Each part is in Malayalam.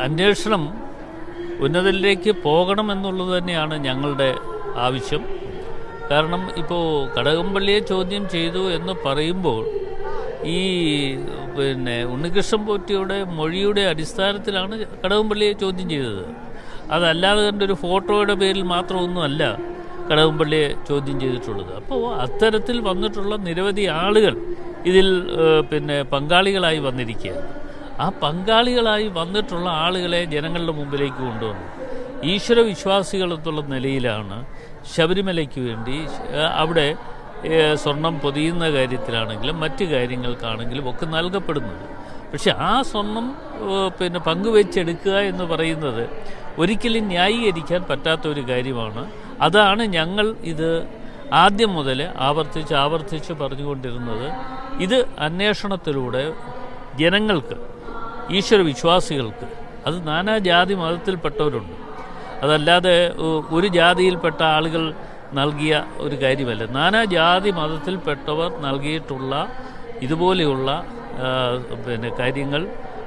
അന്വേഷണം ഉന്നതരിലേക്ക് പോകണമെന്നുള്ളത് തന്നെയാണ് ഞങ്ങളുടെ ആവശ്യം. കാരണം ഇപ്പോൾ കടകംപള്ളിയെ ചോദ്യം ചെയ്തു എന്ന് പറയുമ്പോൾ ഈ ഉണ്ണികൃഷ്ണൻ പോറ്റിയുടെ മൊഴിയുടെ അടിസ്ഥാനത്തിലാണ് കടകംപള്ളിയെ ചോദ്യം ചെയ്തത്. അതല്ലാതെ കണ്ടൊരു ഫോട്ടോയുടെ പേരിൽ മാത്രമൊന്നുമല്ല കടകംപള്ളിയെ ചോദ്യം ചെയ്തിട്ടുള്ളത്. അപ്പോൾ അത്തരത്തിൽ വന്നിട്ടുള്ള നിരവധി ആളുകൾ ഇതിൽ പങ്കാളികളായി വന്നിരിക്കുകയാണ്. ആ പങ്കാളികളായി വന്നിട്ടുള്ള ആളുകളെ ജനങ്ങളുടെ മുമ്പിലേക്ക് കൊണ്ടുവന്നു. ഈശ്വര വിശ്വാസികൾ എന്നുള്ള നിലയിലാണ് ശബരിമലയ്ക്ക് വേണ്ടി അവിടെ സ്വർണം പൊതിയുന്ന കാര്യത്തിലാണെങ്കിലും മറ്റ് കാര്യങ്ങൾക്കാണെങ്കിലും ഒക്കെ നൽകപ്പെടുന്നത്. പക്ഷെ ആ സ്വർണം പങ്കുവെച്ചെടുക്കുക എന്ന് പറയുന്നത് ഒരിക്കലും ന്യായീകരിക്കാൻ പറ്റാത്ത ഒരു കാര്യമാണ്. അതാണ് ഞങ്ങൾ ഇത് ആദ്യം മുതൽ ആവർത്തിച്ച് പറഞ്ഞുകൊണ്ടിരുന്നത്. ഇത് അന്വേഷണത്തിലൂടെ ജനങ്ങൾക്ക്, ഈശ്വര വിശ്വാസികൾക്ക്, അത് നാനാജാതി മതത്തിൽപ്പെട്ടവരുണ്ട്, അതല്ലാതെ ഒരു ജാതിയിൽപ്പെട്ട ആളുകൾ നൽകിയ ഒരു കാര്യമല്ല. നാനാജാതി മതത്തിൽപ്പെട്ടവർ നൽകിയിട്ടുള്ള ഇതുപോലെയുള്ള കാര്യങ്ങൾ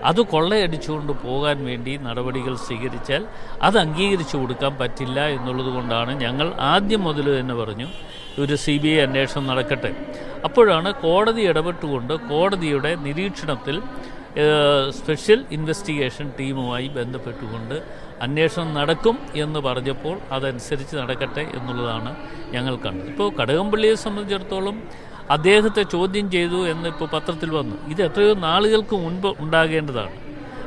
അത് കൊള്ളയടിച്ചുകൊണ്ട് പോകാൻ വേണ്ടി നടപടികൾ സ്വീകരിച്ചാൽ അത് അംഗീകരിച്ചു കൊടുക്കാൻ പറ്റില്ല എന്നുള്ളത് കൊണ്ടാണ് ഞങ്ങൾ ആദ്യം മുതൽ തന്നെ പറഞ്ഞു ഒരു CBI അന്വേഷണം നടക്കട്ടെ. അപ്പോഴാണ് കോടതി ഇടപെട്ടുകൊണ്ട് കോടതിയുടെ നിരീക്ഷണത്തിൽ സ്പെഷ്യൽ ഇൻവെസ്റ്റിഗേഷൻ ടീമുമായി ബന്ധപ്പെട്ടുകൊണ്ട് അന്വേഷണം നടക്കും എന്ന് പറഞ്ഞപ്പോൾ അതനുസരിച്ച് നടക്കട്ടെ എന്നുള്ളതാണ് ഞങ്ങൾ കണ്ടത്. ഇപ്പോൾ കടകംപള്ളിയെ സംബന്ധിച്ചിടത്തോളം അദ്ദേഹത്തെ ചോദ്യം ചെയ്തു എന്നിപ്പോൾ പത്രത്തിൽ വന്നു. ഇത് എത്രയോ നാളുകൾക്ക് മുൻപ് ഉണ്ടാകേണ്ടതാണ്.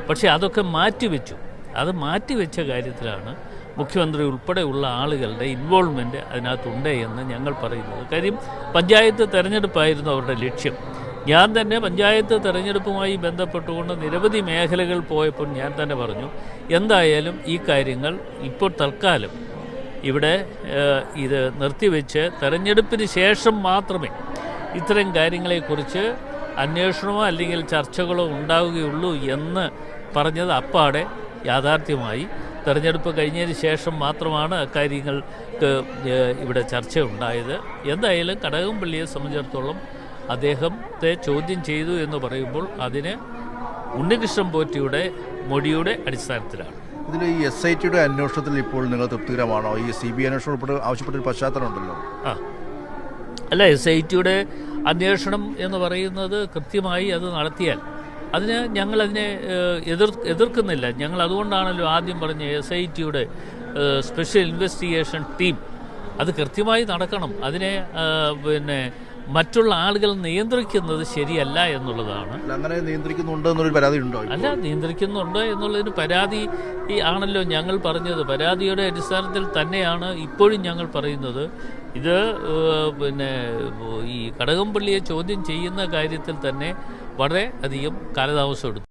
പക്ഷേ അതൊക്കെ മാറ്റിവെച്ചു. അത് മാറ്റിവെച്ച കാര്യത്തിലാണ് മുഖ്യമന്ത്രി ഉൾപ്പെടെയുള്ള ആളുകളുടെ ഇൻവോൾവ്മെൻറ്റ് അതിനകത്തുണ്ട് എന്ന് ഞങ്ങൾ പറയുന്നത്. കാര്യം പഞ്ചായത്ത് തെരഞ്ഞെടുപ്പായിരുന്നു അവരുടെ ലക്ഷ്യം. ഞാൻ തന്നെ പഞ്ചായത്ത് തെരഞ്ഞെടുപ്പുമായി ബന്ധപ്പെട്ടുകൊണ്ട് നിരവധി മേഖലകൾ പോയപ്പോൾ ഞാൻ തന്നെ പറഞ്ഞു, എന്തായാലും ഈ കാര്യങ്ങൾ ഇപ്പോൾ തൽക്കാലം ഇവിടെ ഇത് നിർത്തിവെച്ച് തെരഞ്ഞെടുപ്പിന് ശേഷം മാത്രമേ ഇത്തരം കാര്യങ്ങളെക്കുറിച്ച് അന്വേഷണമോ അല്ലെങ്കിൽ ചർച്ചകളോ ഉണ്ടാവുകയുള്ളൂ എന്ന് പറഞ്ഞത് അപ്പാടെ യാഥാർത്ഥ്യമായി. തെരഞ്ഞെടുപ്പ് കഴിഞ്ഞതിന് ശേഷം മാത്രമാണ് അക്കാര്യങ്ങൾക്ക് ഇവിടെ ചർച്ച ഉണ്ടായത്. എന്തായാലും കടകംപള്ളിയെ സംബന്ധിച്ചിടത്തോളം അദ്ദേഹത്തെ ചോദ്യം ചെയ്തു എന്ന് പറയുമ്പോൾ അതിന് ഉണ്ണികൃഷ്ണൻ പോറ്റിയുടെ മൊഴിയുടെ അടിസ്ഥാനത്തിലാണ്. ഇതിൽ ഈ SITയുടെ അന്വേഷണത്തിൽ ഇപ്പോൾ നിങ്ങൾ തൃപ്തികരമാണോ? ഈ CBI അന്വേഷണം ഉൾപ്പെടെ ആവശ്യപ്പെട്ടൊരു പശ്ചാത്തലമുണ്ടല്ലോ. അല്ല, SITയുടെ അന്വേഷണം എന്ന് പറയുന്നത് കൃത്യമായി അത് നടത്തിയാൽ ഞങ്ങളതിനെ എതിർക്കുന്നില്ല. ഞങ്ങൾ അതുകൊണ്ടാണല്ലോ ആദ്യം പറഞ്ഞ SITയുടെ സ്പെഷ്യൽ ഇൻവെസ്റ്റിഗേഷൻ ടീം അത് കൃത്യമായി നടക്കണം. അതിനെ മറ്റുള്ള ആളുകൾ നിയന്ത്രിക്കുന്നത് ശരിയല്ല എന്നുള്ളതാണ്. അങ്ങനെ നിയന്ത്രിക്കുന്നുണ്ട് എന്നൊരു പരാതി ഉണ്ടോ? അല്ല, നിയന്ത്രിക്കുന്നുണ്ട് എന്നുള്ളതിന് പരാതി ആണല്ലോ ഞങ്ങൾ പറഞ്ഞത്. പരാതിയുടെ അടിസ്ഥാനത്തിൽ തന്നെയാണ് ഇപ്പോഴും ഞങ്ങൾ പറയുന്നത്. ഇത് ഈ കടകംപള്ളിയെ ചോദ്യം ചെയ്യുന്ന കാര്യത്തിൽ തന്നെ വളരെ അധികം കാലതാമസം എടുത്തു.